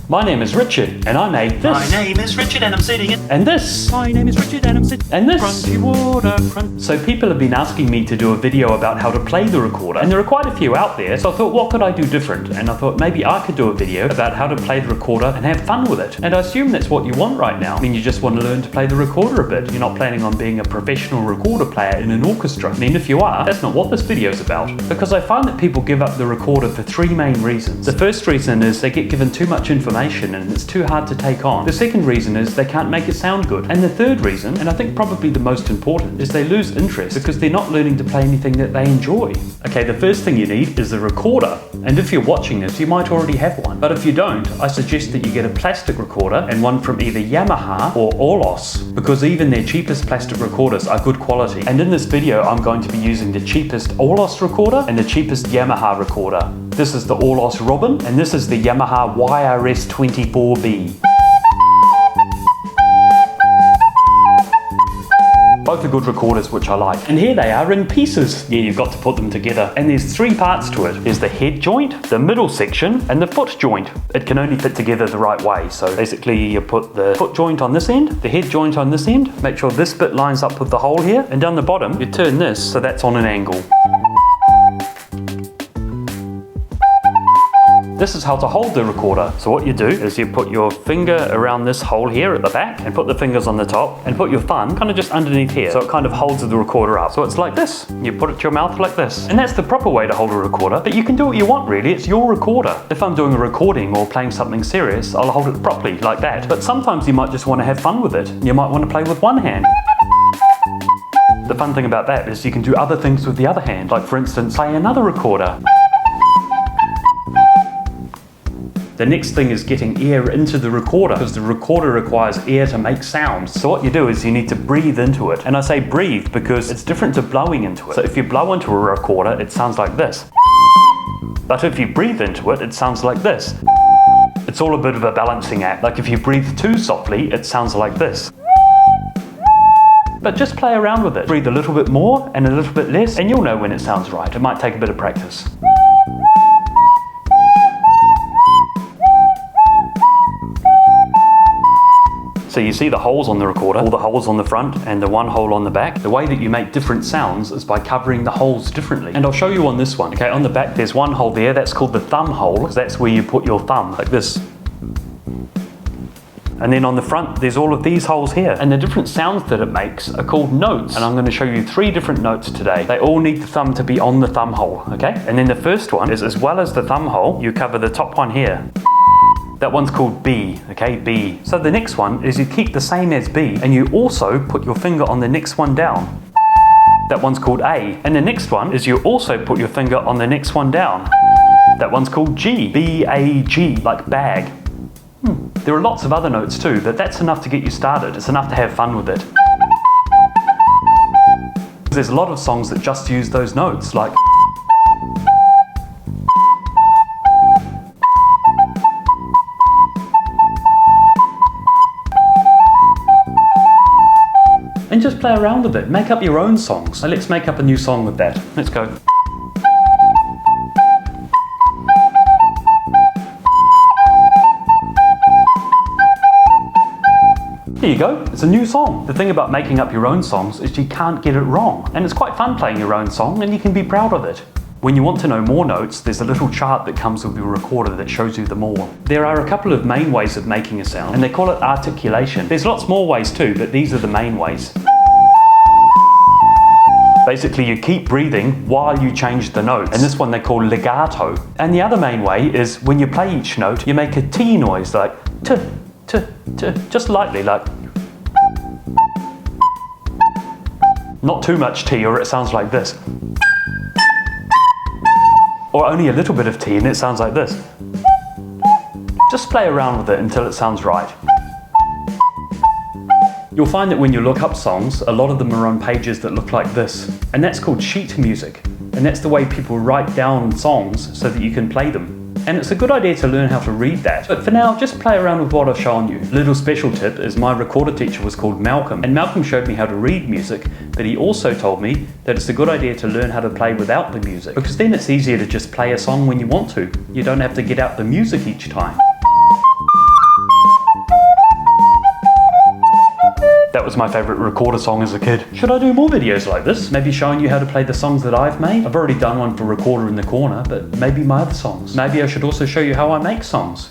My name is Richard, and I made this. My name is Richard, and I'm sitting in. And this. My name is Richard, and I'm sitting. And this. Crunchy waterfront. So people have been asking me to do a video about how to play the recorder, and there are quite a few out there, so I thought, what could I do different? And I thought maybe I could do a video about how to play the recorder and have fun with it. And I assume that's what you want right now. I mean, you just want to learn to play the recorder a bit. You're not planning on being a professional recorder player in an orchestra. I mean, if you are, that's not what this video is about. Because I find that people give up the recorder for three main reasons. The first reason is they get given too much information and it's too hard to take on. The second reason is they can't make it sound good. And the third reason, and I think probably the most important, is they lose interest because they're not learning to play anything that they enjoy. Okay, the first thing you need is a recorder. And if you're watching this, you might already have one. But if you don't, I suggest that you get a plastic recorder and one from either Yamaha or Orlos, because even their cheapest plastic recorders are good quality. And in this video, I'm going to be using the cheapest Orlos recorder and the cheapest Yamaha recorder. This is the Orlos Robin, and this is the Yamaha YRS-402B. Both are good recorders, which I like. And here they are in pieces. Yeah, you've got to put them together. And there's three parts to it. There's the head joint, the middle section, and the foot joint. It can only fit together the right way. So basically you put the foot joint on this end, the head joint on this end, make sure this bit lines up with the hole here, and down the bottom, you turn this so that's on an angle. This is how to hold the recorder. So what you do is you put your finger around this hole here at the back and put the fingers on the top and put your thumb kind of just underneath here. So it kind of holds the recorder up. So it's like this. You put it to your mouth like this. And that's the proper way to hold a recorder, but you can do what you want really. It's your recorder. If I'm doing a recording or playing something serious, I'll hold it properly like that. But sometimes you might just want to have fun with it. You might want to play with one hand. The fun thing about that is you can do other things with the other hand. Like for instance, play another recorder. The next thing is getting air into the recorder, because the recorder requires air to make sound. So what you do is you need to breathe into it. And I say breathe because it's different to blowing into it. So if you blow into a recorder, it sounds like this. But if you breathe into it, it sounds like this. It's all a bit of a balancing act. Like if you breathe too softly, it sounds like this. But just play around with it. Breathe a little bit more and a little bit less, and you'll know when it sounds right. It might take a bit of practice. So you see the holes on the recorder, all the holes on the front and the one hole on the back. The way that you make different sounds is by covering the holes differently. And I'll show you on this one. Okay, on the back there's one hole there, that's called the thumb hole, because that's where you put your thumb, like this. And then on the front there's all of these holes here. And the different sounds that it makes are called notes. And I'm going to show you three different notes today. They all need the thumb to be on the thumb hole, okay? And then the first one is, as well as the thumb hole, you cover the top one here. That one's called B, okay, B. So the next one is you keep the same as B, and you also put your finger on the next one down. That one's called A. And the next one is you also put your finger on the next one down. That one's called G, B-A-G, like bag. There are lots of other notes too, but that's enough to get you started. It's enough to have fun with it. There's a lot of songs that just use those notes, like and just play around with it. Make up your own songs. So let's make up a new song with that. Let's go. There you go, it's a new song. The thing about making up your own songs is you can't get it wrong. And it's quite fun playing your own song, and you can be proud of it. When you want to know more notes, there's a little chart that comes with your recorder that shows you them all. There are a couple of main ways of making a sound, and they call it articulation. There's lots more ways too, but these are the main ways. Basically, you keep breathing while you change the notes, and this one they call legato. And the other main way is when you play each note, you make a T noise, like t, t, t, just lightly, like. Not too much T or it sounds like this. Or only a little bit of T and it sounds like this. Just play around with it until it sounds right. You'll find that when you look up songs, a lot of them are on pages that look like this. And that's called sheet music. And that's the way people write down songs so that you can play them. And it's a good idea to learn how to read that. But for now, just play around with what I've shown you. Little special tip is my recorder teacher was called Malcolm, and Malcolm showed me how to read music, but he also told me that it's a good idea to learn how to play without the music, because then it's easier to just play a song when you want to. You don't have to get out the music each time. was my favorite recorder song as a kid. Should I do more videos like this? Maybe showing you how to play the songs that I've made? I've already done one for Recorder in the Corner, but maybe my other songs. Maybe I should also show you how I make songs.